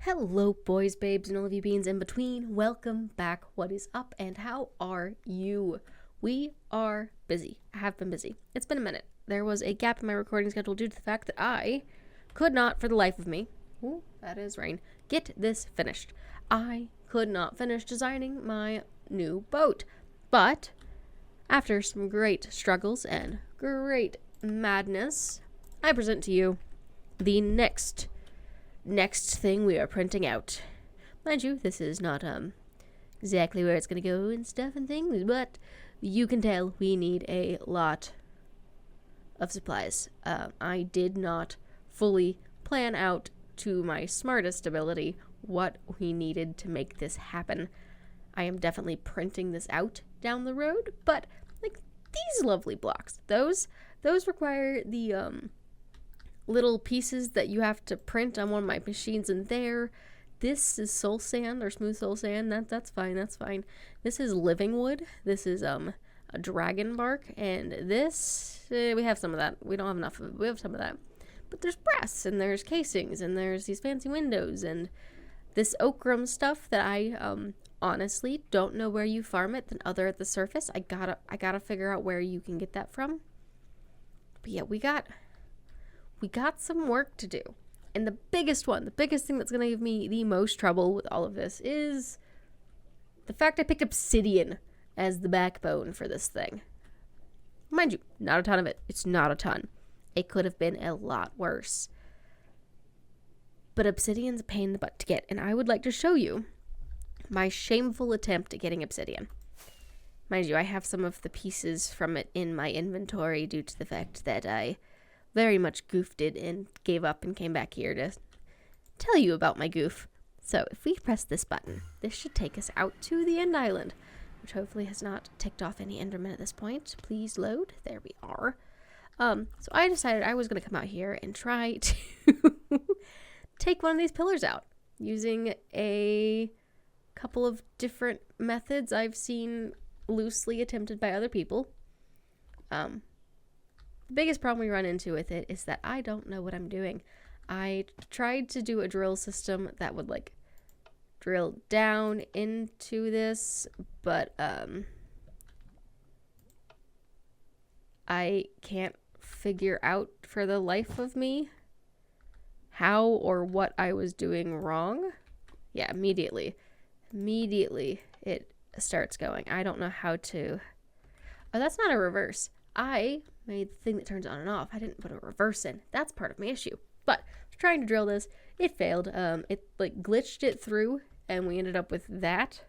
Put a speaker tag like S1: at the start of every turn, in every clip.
S1: Hello, boys, babes, and all of you beans in between. Welcome back. What is up, and how are you? We are busy. I have been busy. It's been a minute. There was a gap in my recording schedule due to the fact that I could not, for the life of me, ooh, that is rain, get this finished. I could not finish designing my new boat. But after some great struggles and great madness, I present to you the next thing we are printing out. Mind you, this is not exactly where it's gonna go and stuff and things, but you can tell we need a lot of supplies. I did not fully plan out to my smartest ability what we needed to make this happen. I am definitely printing this out down the road, but like these lovely blocks, those require the little pieces that you have to print on one of my machines in there. This is soul sand or smooth soul sand. That's fine. This is living wood. This is a dragon bark, and this we have some of that. We don't have enough of it. We have some of that. But there's brass and there's casings and there's these fancy windows and this ochre stuff that I honestly don't know where you farm it than other at the surface. I gotta figure out where you can get that from. But yeah, we got some work to do. And the biggest thing that's going to give me the most trouble with all of this is the fact I picked obsidian as the backbone for this thing. Mind you, not a ton of it. It's not a ton. It could have been a lot worse. But obsidian's a pain in the butt to get, and I would like to show you my shameful attempt at getting obsidian. Mind you, I have some of the pieces from it in my inventory due to the fact that I very much goofed it and gave up and came back here to tell you about my goof. So if we press this button, this should take us out to the end island, which hopefully has not ticked off any endermen at this point. Please load. There we are. So I decided I was going to come out here and try to take one of these pillars out using a couple of different methods I've seen loosely attempted by other people. The biggest problem we run into with it is that I don't know what I'm doing. I tried to do a drill system that would like drill down into this, but I can't figure out for the life of me how or what I was doing wrong. Yeah, immediately it starts going. I don't know how to. Oh, that's not a reverse. I made the thing that turns on and off. I didn't put a reverse in. That's part of my issue. But trying to drill this, it failed. It like glitched it through, and we ended up with that.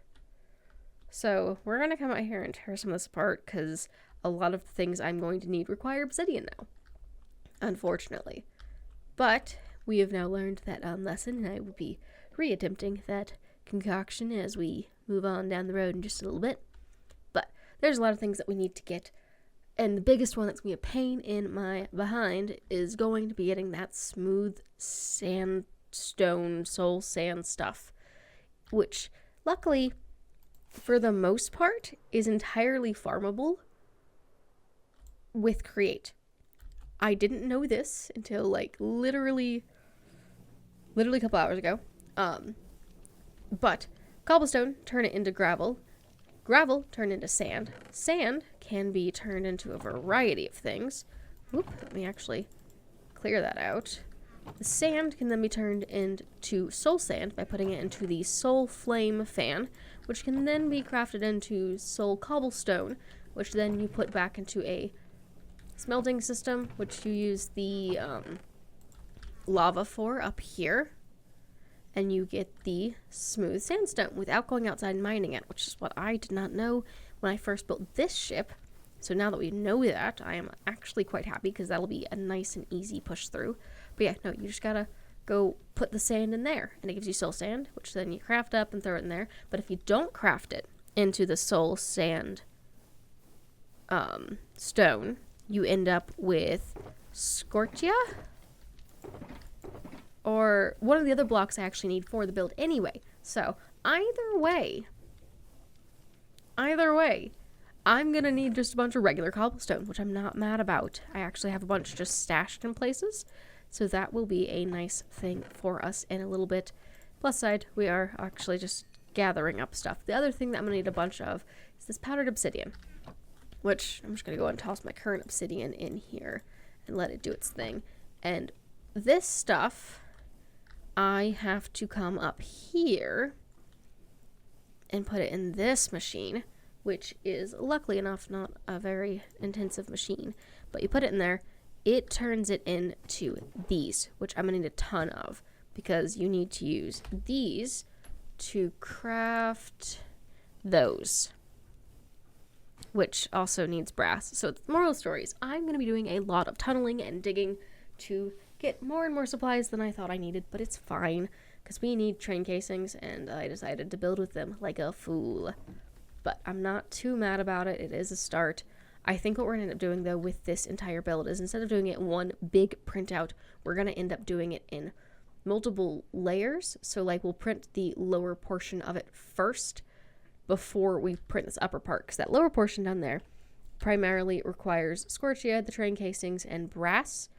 S1: So we're gonna come out here and tear some of this apart because a lot of the things I'm going to need require obsidian now, unfortunately. But we have now learned that lesson, and I will be reattempting that concoction as we move on down the road in just a little bit. But there's a lot of things that we need to get. And the biggest one that's going to be a pain in my behind is going to be getting that smooth sandstone, soul sand stuff. Which, luckily, for the most part, is entirely farmable with Create. I didn't know this until, like, literally a couple hours ago. But cobblestone, turn it into gravel. Gravel, turn into sand. Sand can be turned into a variety of things. Oop, let me actually clear that out. The sand can then be turned into soul sand by putting it into the soul flame fan, which can then be crafted into soul cobblestone, which then you put back into a smelting system, which you use the lava for up here. And you get the smooth sandstone without going outside and mining it, which is what I did not know when I first built this ship. So now that we know that, I am actually quite happy because that'll be a nice and easy push through. But yeah, no, you just gotta go put the sand in there, and it gives you soul sand, which then you craft up and throw it in there. But if you don't craft it into the soul sand stone, you end up with scorchia, or one of the other blocks I actually need for the build anyway. So either way, I'm gonna need just a bunch of regular cobblestone, which I'm not mad about. I actually have a bunch just stashed in places, so that will be a nice thing for us in a little bit. Plus side, we are actually just gathering up stuff. The other thing that I'm going to need a bunch of is this powdered obsidian, which I'm just going to go and toss my current obsidian in here and let it do its thing. And this stuff, I have to come up here and put it in this machine, which is luckily enough not a very intensive machine. But you put it in there, it turns it into these, which I'm going to need a ton of, because you need to use these to craft those, which also needs brass. So the moral of the story is I'm going to be doing a lot of tunneling and digging to get more and more supplies than I thought I needed, but it's fine because we need train casings, and I decided to build with them like a fool. But I'm not too mad about it. It is a start. I think what we're going to end up doing, though, with this entire build is instead of doing it in one big printout, we're going to end up doing it in multiple layers. So, like, we'll print the lower portion of it first before we print this upper part, because that lower portion down there primarily requires scorchia, the train casings, and brass.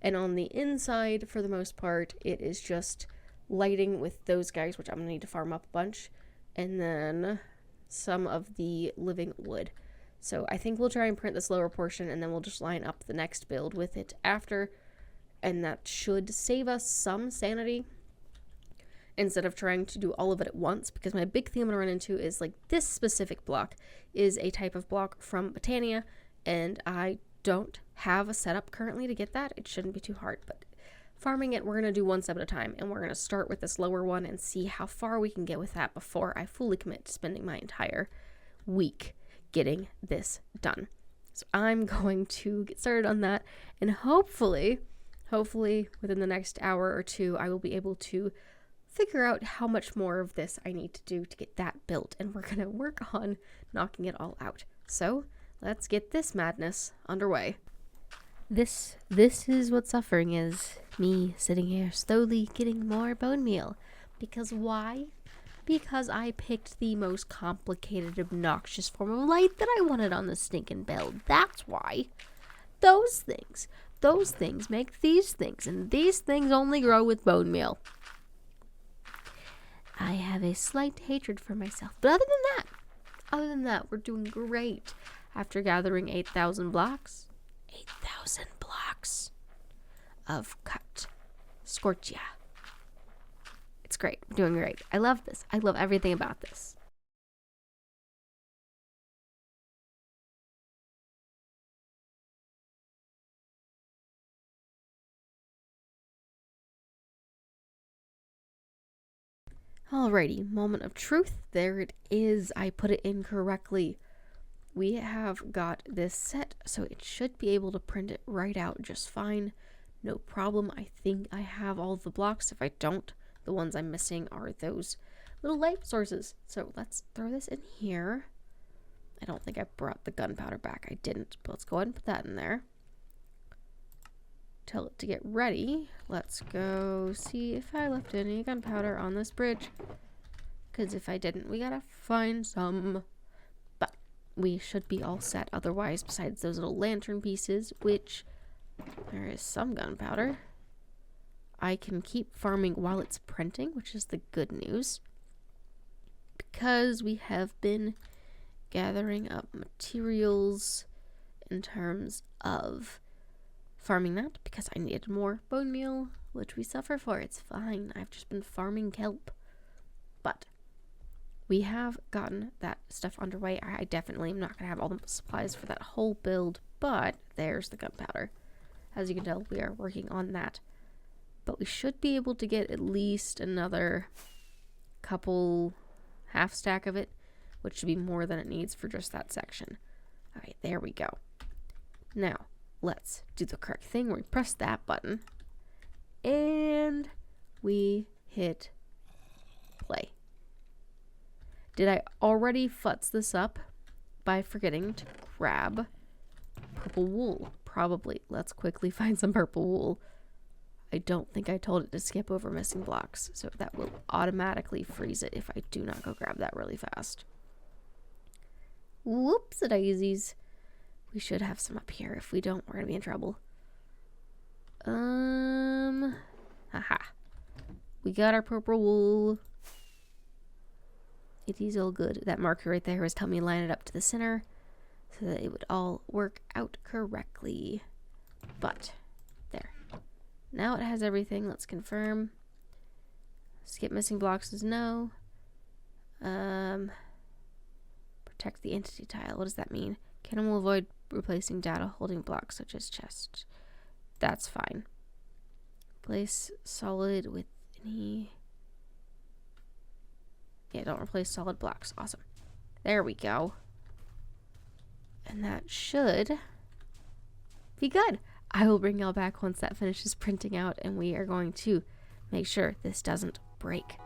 S1: And on the inside, for the most part, it is just lighting with those guys, which I'm going to need to farm up a bunch, and then some of the living wood. So I think we'll try and print this lower portion, and then we'll just line up the next build with it after, and that should save us some sanity instead of trying to do all of it at once, because my big thing I'm going to run into is, like, this specific block is a type of block from Botania, and I don't have a setup currently to get that. It shouldn't be too hard, but farming it, we're going to do one step at a time, and we're going to start with this lower one and see how far we can get with that before I fully commit to spending my entire week getting this done. So I'm going to get started on that, and hopefully within the next hour or two, I will be able to figure out how much more of this I need to do to get that built, and we're going to work on knocking it all out. So let's get this madness underway. This is what suffering is. Me sitting here slowly getting more bone meal. Because why? Because I picked the most complicated, obnoxious form of light that I wanted on the stinking build. That's why. Those things make these things, and these things only grow with bone meal. I have a slight hatred for myself. But other than that, we're doing great. After gathering 8,000 blocks of cut scorchia. It's great. We're doing great. I love this. I love everything about this. Alrighty, moment of truth. There it is. I put it in correctly. We have got this set, so it should be able to print it right out just fine. No problem. I think I have all the blocks. If I don't, the ones I'm missing are those little light sources. So let's throw this in here. I don't think I brought the gunpowder back. I didn't, but let's go ahead and put that in there. Tell it to get ready. Let's go see if I left any gunpowder on this bridge. Because if I didn't, we gotta find some. But we should be all set otherwise, besides those little lantern pieces, which there is some gunpowder. I can keep farming while it's printing, which is the good news. Because we have been gathering up materials in terms of farming that, because I needed more bone meal, which we suffer for. It's fine. I've just been farming kelp. But we have gotten that stuff underway. I definitely am not going to have all the supplies for that whole build, but there's the gunpowder. As you can tell, we are working on that. But we should be able to get at least another couple half stack of it, which should be more than it needs for just that section. Alright, there we go. Now, let's do the correct thing where we press that button and we hit play. Did I already futz this up by forgetting to grab purple wool? Probably. Let's quickly find some purple wool. I don't think I told it to skip over missing blocks, so that will automatically freeze it if I do not go grab that really fast. Whoops-a-daisies. We should have some up here. If we don't, we're gonna be in trouble. Haha. We got our purple wool. It is all good. That marker right there was telling me to line it up to the center so that it would all work out correctly. But, there. Now it has everything. Let's confirm. Skip missing blocks is no. Protect the entity tile. What does that mean? Cannon will avoid replacing data holding blocks such as chests. That's fine. Place solid with any... Yeah, don't replace solid blocks. Awesome. There we go. And that should be good. I will bring y'all back once that finishes printing out, and we are going to make sure this doesn't break.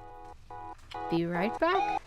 S1: Be right back.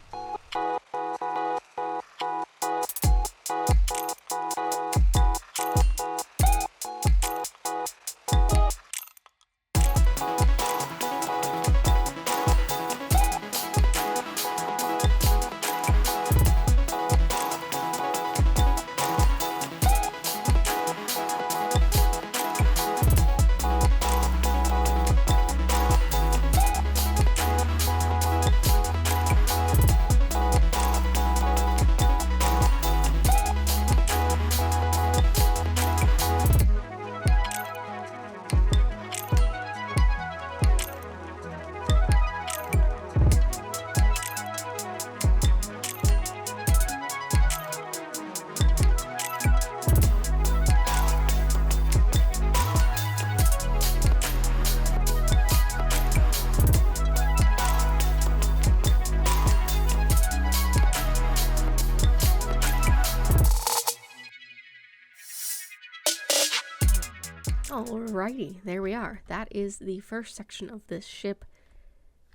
S1: Alrighty, there we are. That is the first section of this ship.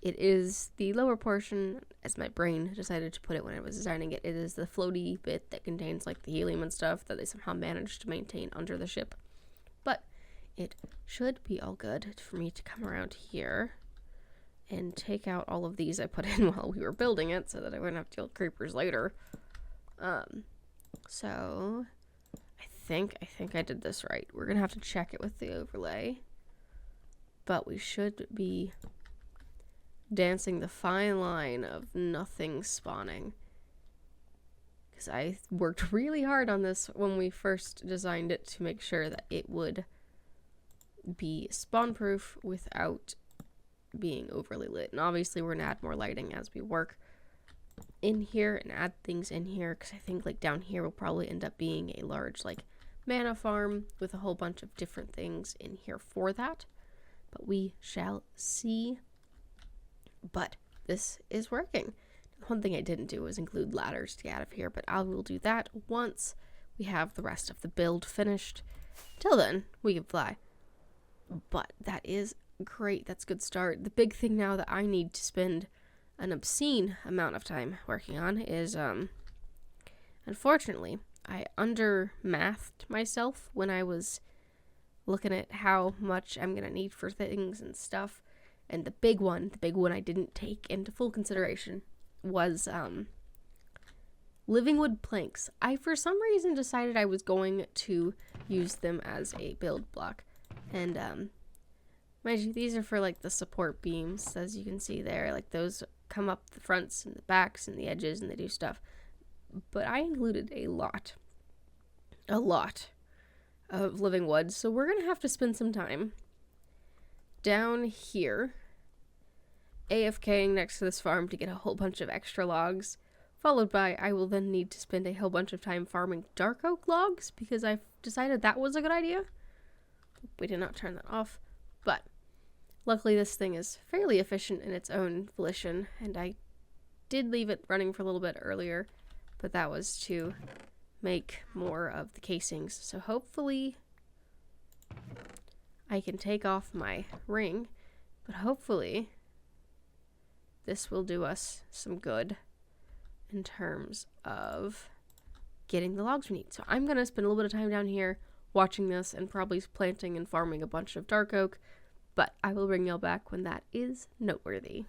S1: It is the lower portion, as my brain decided to put it when I was designing it. It is the floaty bit that contains like the helium and stuff that they somehow managed to maintain under the ship. But it should be all good for me to come around here and take out all of these I put in while we were building it so that I wouldn't have to deal with creepers later. So I think I did this right. We're gonna have to check it with the overlay, but we should be dancing the fine line of nothing spawning, because I worked really hard on this when we first designed it to make sure that it would be spawn proof without being overly lit. And obviously we're gonna add more lighting as we work in here and add things in here, because I think like down here will probably end up being a large like mana farm with a whole bunch of different things in here for that, but we shall see. But this is working. One thing I didn't do was include ladders to get out of here, but I will do that once we have the rest of the build finished. Till then, we can fly. But that is great. That's a good start. The big thing now that I need to spend an obscene amount of time working on is, unfortunately, I under-mathed myself when I was looking at how much I'm going to need for things and stuff. And the big one I didn't take into full consideration was living wood planks. I, for some reason, decided I was going to use them as a build block. And, mind you, these are for, like, the support beams, as you can see there. Like, those come up the fronts and the backs and the edges, and they do stuff. But I included a lot of living wood, so we're gonna have to spend some time down here AFKing next to this farm to get a whole bunch of extra logs, followed by I will then need to spend a whole bunch of time farming dark oak logs, because I've decided that was a good idea. We did not turn that off, but luckily this thing is fairly efficient in its own volition, and I did leave it running for a little bit earlier, but that was to make more of the casings. So hopefully I can take off my ring, but hopefully this will do us some good in terms of getting the logs we need. So I'm going to spend a little bit of time down here watching this and probably planting and farming a bunch of dark oak, but I will bring y'all back when that is noteworthy.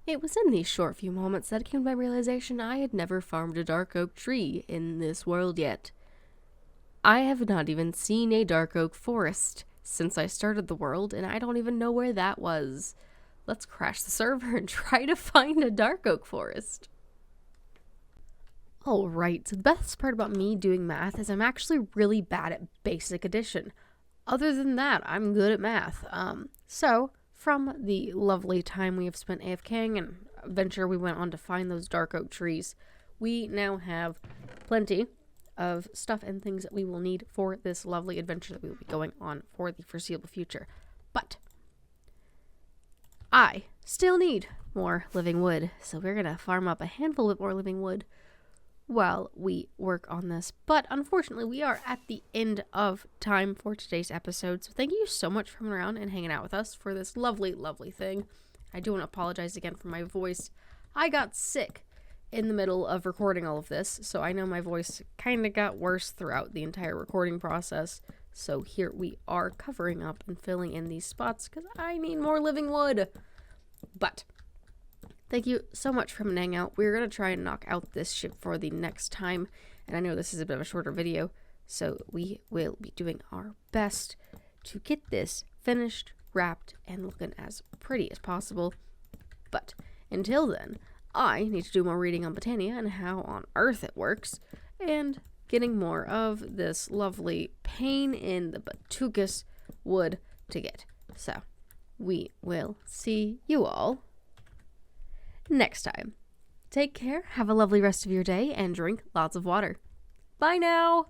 S1: It was in these short few moments that came to my realization I had never farmed a dark oak tree in this world yet. I have not even seen a dark oak forest since I started the world, and I don't even know where that was. let's crash the server and try to find a dark oak forest. Alright, so the best part about me doing math is I'm actually really bad at basic addition. Other than that, I'm good at math. So, from the lovely time we have spent AFKing and adventure we went on to find those dark oak trees, we now have plenty of stuff and things that we will need for this lovely adventure that we will be going on for the foreseeable future. But I still need more living wood, so we're gonna farm up a handful of more living wood while we work on this. But unfortunately, we are at the end of time for today's episode, so thank you so much for coming around and hanging out with us for this lovely, lovely thing. I do want to apologize again for my voice. I got sick in the middle of recording all of this, so I know my voice kind of got worse throughout the entire recording process. So here we are covering up and filling in these spots because I need more living wood. But thank you so much for hanging out. We're going to try and knock out this ship for the next time. And I know this is a bit of a shorter video, so we will be doing our best to get this finished, wrapped, and looking as pretty as possible. But until then, I need to do more reading on Botania and how on earth it works, and getting more of this lovely pain in the Batucus wood to get. So, we will see you all next time. Take care, have a lovely rest of your day, and drink lots of water. Bye now!